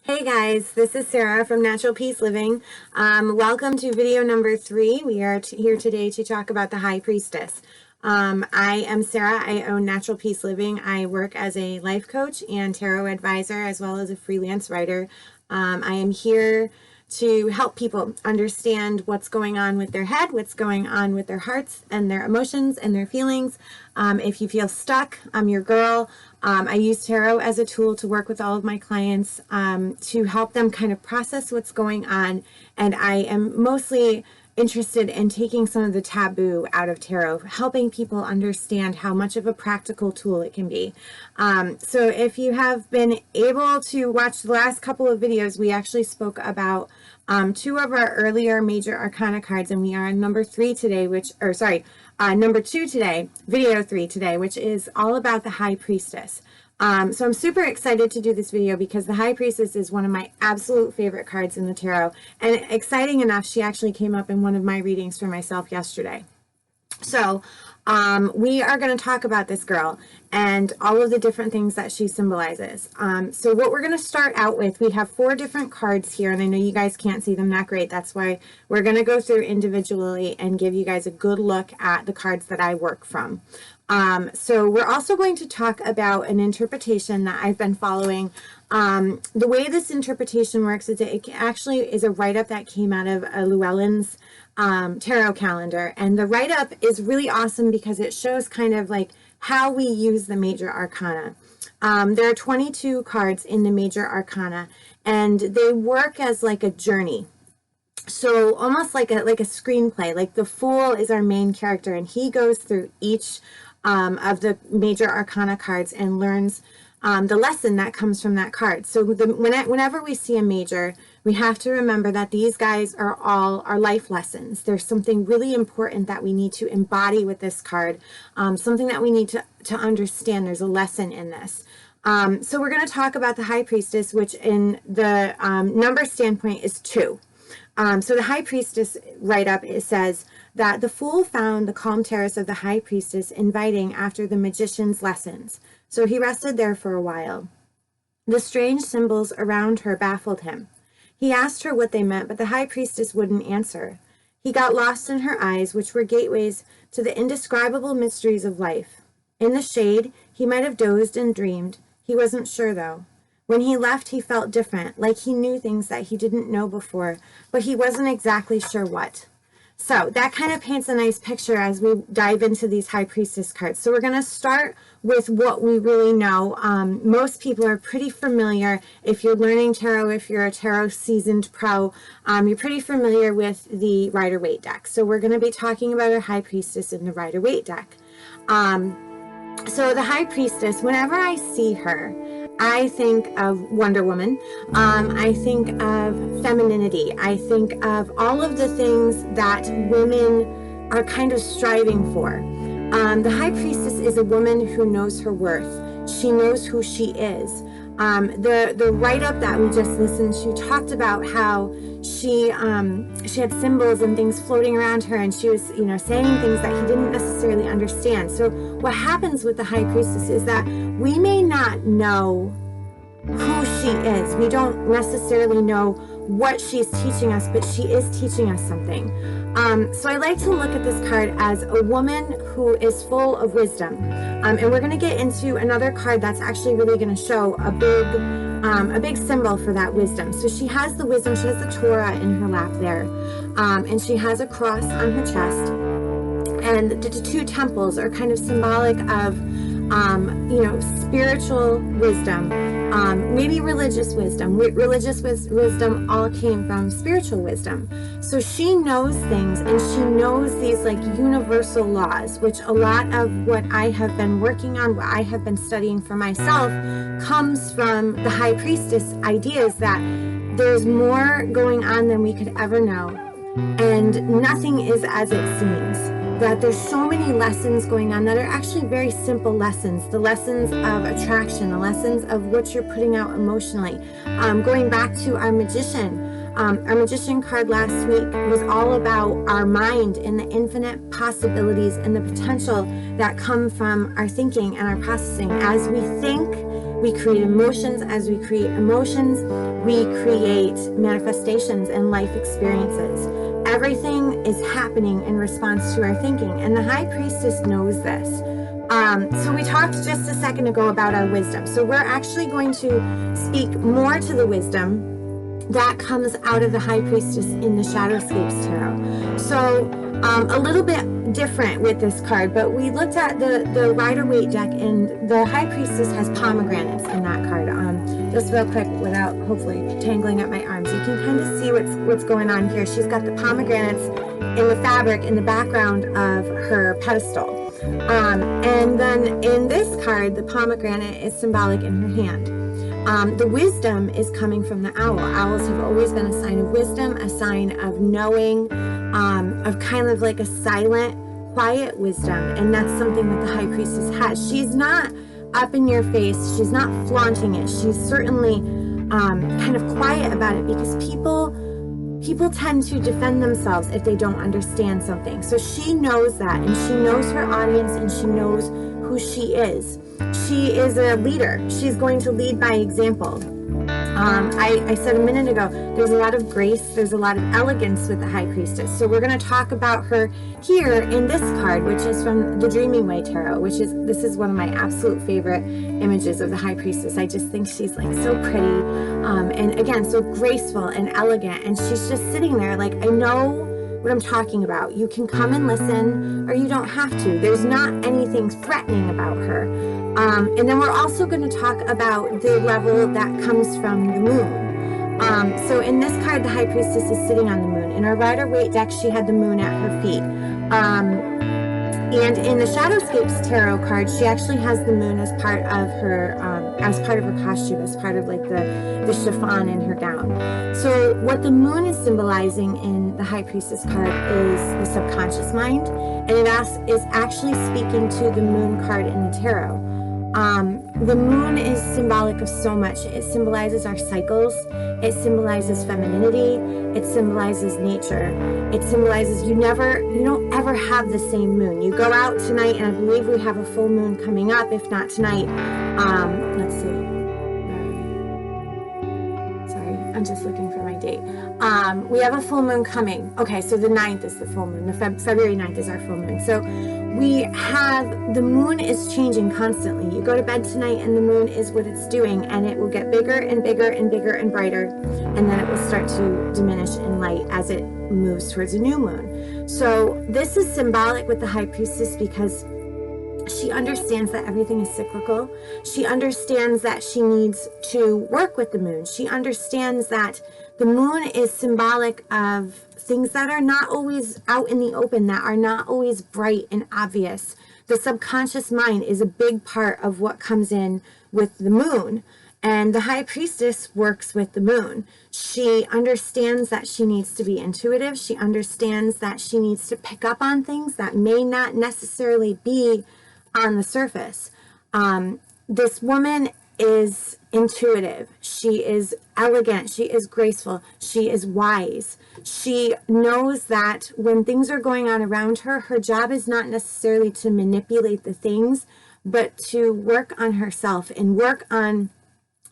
Hey guys, this is Sarah from Natural Peace Living. Welcome to video number 3. We are here today to talk about the High Priestess. I am Sarah. I own Natural Peace Living. I work as a life coach and tarot advisor as well as a freelance writer. I am here to help people understand what's going on with their head, what's going on with their hearts and their emotions and their feelings. If you feel stuck, I'm your girl. I use tarot as a tool to work with all of my clients to help them kind of process what's going on. And I am mostly interested in taking some of the taboo out of tarot, helping people understand how much of a practical tool it can be. So if you have been able to watch the last couple of videos, we actually spoke about 2 of our earlier major arcana cards, and we are on number 3 today, number 2 today, video 3 today, which is all about the High Priestess. So I'm super excited to do this video because the High Priestess is one of my absolute favorite cards in the tarot, and exciting enough, she actually came up in one of my readings for myself yesterday. So we are going to talk about this girl and all of the different things that she symbolizes. So what we're going to start out with, we have 4 different cards here, and I know you guys can't see them that great. That's why we're going to go through individually and give you guys a good look at the cards that I work from. So we're also going to talk about an interpretation that I've been following. The way this interpretation works is it actually is a write-up that came out of Llewellyn's tarot calendar, and the write-up is really awesome because it shows kind of like how we use the major arcana. There are 22 cards in the major arcana, and they work as like a journey. So almost like a screenplay. Like the Fool is our main character, and he goes through each of the major arcana cards and learns the lesson that comes from that card. So whenever we see a major, we have to remember that these guys are all our life lessons. There's something really important that we need to embody with this card, something that we need to understand. There's a lesson in this. So we're going to talk about the High Priestess, which in the number standpoint is 2. So the High Priestess write-up, it says that the Fool found the calm terrace of the High Priestess inviting after the magician's lessons. So he rested there for a while. The strange symbols around her baffled him. He asked her what they meant, but the High Priestess wouldn't answer. He got lost in her eyes, which were gateways to the indescribable mysteries of life. In the shade, he might have dozed and dreamed. He wasn't sure, though. When he left, he felt different, like he knew things that he didn't know before, but he wasn't exactly sure what. So that kind of paints a nice picture as we dive into these High Priestess cards. So we're going to start with what we really know. Most people are pretty familiar. If you're learning tarot, if you're a tarot seasoned pro, you're pretty familiar with the Rider-Waite deck. So we're going to be talking about our High Priestess in the Rider-Waite deck. So the High Priestess, whenever I see her, I think of Wonder Woman. I think of femininity. I think of all of the things that women are kind of striving for. The High Priestess is a woman who knows her worth. She knows who she is. The write-up that we just listened to talked about how she had symbols and things floating around her, and she was, saying things that he didn't necessarily understand. So what happens with the High Priestess is that we may not know who she is. We don't necessarily know what she's teaching us, but she is teaching us something. So I like to look at this card as a woman who is full of wisdom. And we're going to get into another card that's actually really going to show a big symbol for that wisdom. So she has the wisdom, she has the Torah in her lap there, and she has a cross on her chest. And the 2 temples are kind of symbolic of, spiritual wisdom, maybe religious wisdom. Religious wisdom all came from spiritual wisdom. So she knows things, and she knows these like universal laws, which a lot of what I have been working on, what I have been studying for myself, comes from the High Priestess ideas that there's more going on than we could ever know, and nothing is as it seems. That there's so many lessons going on that are actually very simple lessons. The lessons of attraction, the lessons of what you're putting out emotionally. Going back to our magician card last week was all about our mind and the infinite possibilities and the potential that come from our thinking and our processing. As we think, We create emotions. As we create emotions, we create manifestations and life experiences. Everything is happening in response to our thinking, and the High Priestess knows this. So we talked just a second ago about our wisdom. So we're actually going to speak more to the wisdom that comes out of the High Priestess in the Shadowscapes Tarot. So a little bit different with this card, but we looked at the Rider-Waite deck, and the High Priestess has pomegranates in that card. Just real quick, without hopefully tangling up my arms, you can kind of see what's going on here. She's got the pomegranates in the fabric in the background of her pedestal. And then in this card, the pomegranate is symbolic in her hand. The wisdom is coming from the owl. Owls have always been a sign of wisdom, a sign of knowing, of kind of like a silent, quiet wisdom. And that's something that the High Priestess has. She's not up in your face. She's not flaunting it. She's certainly kind of quiet about it, because people tend to defend themselves if they don't understand something. So she knows that, and she knows her audience, and she knows who she is. She is a leader. She's going to lead by example. I said a minute ago, there's a lot of grace, there's a lot of elegance with the High Priestess. So we're going to talk about her here in this card, which is from the Dreaming Way Tarot, this is one of my absolute favorite images of the High Priestess. I just think she's like so pretty, and again, so graceful and elegant, and she's just sitting there like, I know what I'm talking about. You can come and listen, or you don't have to. There's not anything threatening about her. And then we're also going to talk about the level that comes from the moon. So in this card, the High Priestess is sitting on the moon. In our Rider-Waite deck, she had the moon at her feet. And in the Shadowscapes Tarot card, she actually has the moon as part of her costume, as part of like the chiffon in her gown. So what the moon is symbolizing in the High Priestess card is the subconscious mind, and it is actually speaking to the moon card in the tarot. The moon is symbolic of so much. It symbolizes our cycles. It symbolizes femininity. It symbolizes nature. It symbolizes you don't ever have the same moon. You go out tonight, and I believe we have a full moon coming up, if not tonight. Let's see. Sorry, I'm just looking for my date. We have a full moon coming. Okay, so the 9th is the full moon. February 9th is our full moon. So the moon is changing constantly. You go to bed tonight, and the moon is what it's doing, and it will get bigger and bigger and bigger and brighter, and then it will start to diminish in light as it moves towards a new moon. So this is symbolic with the High Priestess, because she understands that everything is cyclical. She understands that she needs to work with the moon. She understands that the moon is symbolic of things that are not always out in the open, that are not always bright and obvious. The subconscious mind is a big part of what comes in with the moon. And the High Priestess works with the moon. She understands that she needs to be intuitive. She understands that she needs to pick up on things that may not necessarily be on the surface. This woman is intuitive. She is elegant. She is graceful. She is wise. She knows that when things are going on around her, her job is not necessarily to manipulate the things, but to work on herself and work on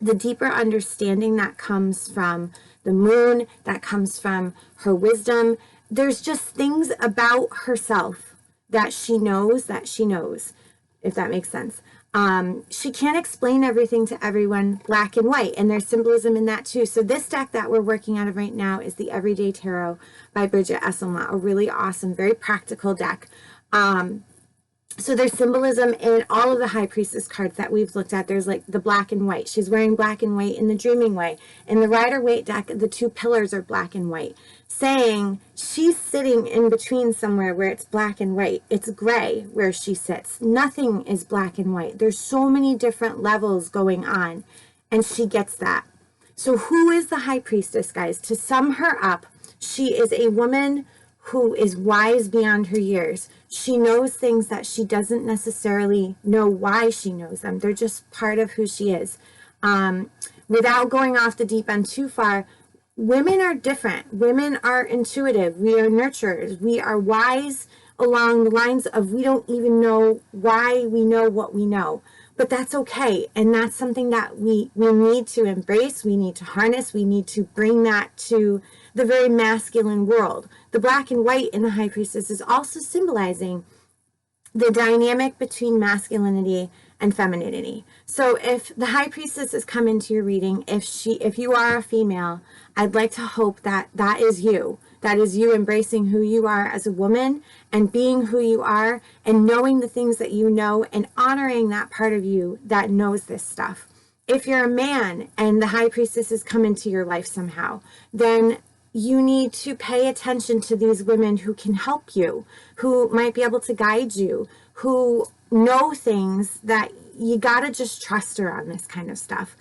the deeper understanding that comes from the moon, that comes from her wisdom. There's just things about herself that she knows, if that makes sense. She can't explain everything to everyone black and white, and there's symbolism in that too. So this deck that we're working out of right now is the Everyday Tarot by Bridget Esselma, a really awesome, very practical deck. So there's symbolism in all of the High Priestess cards that we've looked at. There's like the black and white. She's wearing black and white in the Dreaming Way. In the Rider-Waite deck, the two pillars are black and white, saying she's sitting in between somewhere where it's black and white. It's gray where she sits. Nothing is black and white. There's so many different levels going on, and she gets that. So who is the High Priestess, guys? To sum her up, she is a woman who is wise beyond her years. She knows things that she doesn't necessarily know why she knows them. They're just part of who she is. Without going off the deep end too far, women are different. Women are intuitive. We are nurturers. We are wise along the lines of we don't even know why we know what we know. But that's okay. And that's something that we need to embrace. We need to harness. We need to bring that to the very masculine world. The black and white in the High Priestess is also symbolizing the dynamic between masculinity and femininity. So if the High Priestess has come into your reading, if you are a female, I'd like to hope that that is you. That is you embracing who you are as a woman and being who you are and knowing the things that you know and honoring that part of you that knows this stuff. If you're a man and the High Priestess has come into your life somehow, then you need to pay attention to these women who can help you, who might be able to guide you, who know things that you gotta just trust her on this kind of stuff.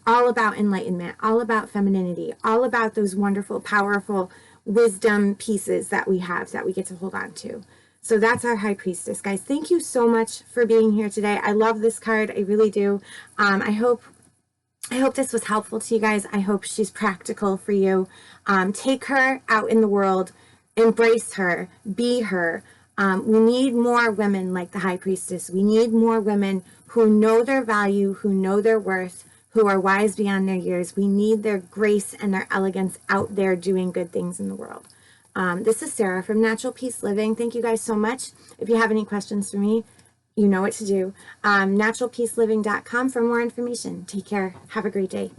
All about enlightenment, all about femininity, all about those wonderful, powerful wisdom pieces that we have that we get to hold on to. So that's our High Priestess, guys. Thank you so much for being here today. I love this card. I really do. I hope this was helpful to you guys. I hope she's practical for you. Take her out in the world, embrace her, be her. We need more women like the High Priestess. We need more women who know their value, who know their worth, who are wise beyond their years. We need their grace and their elegance out there doing good things in the world. This is Sarah from Natural Peace Living. Thank you guys so much. If you have any questions for me, you know what to do. Naturalpeaceliving.com for more information. Take care. Have a great day.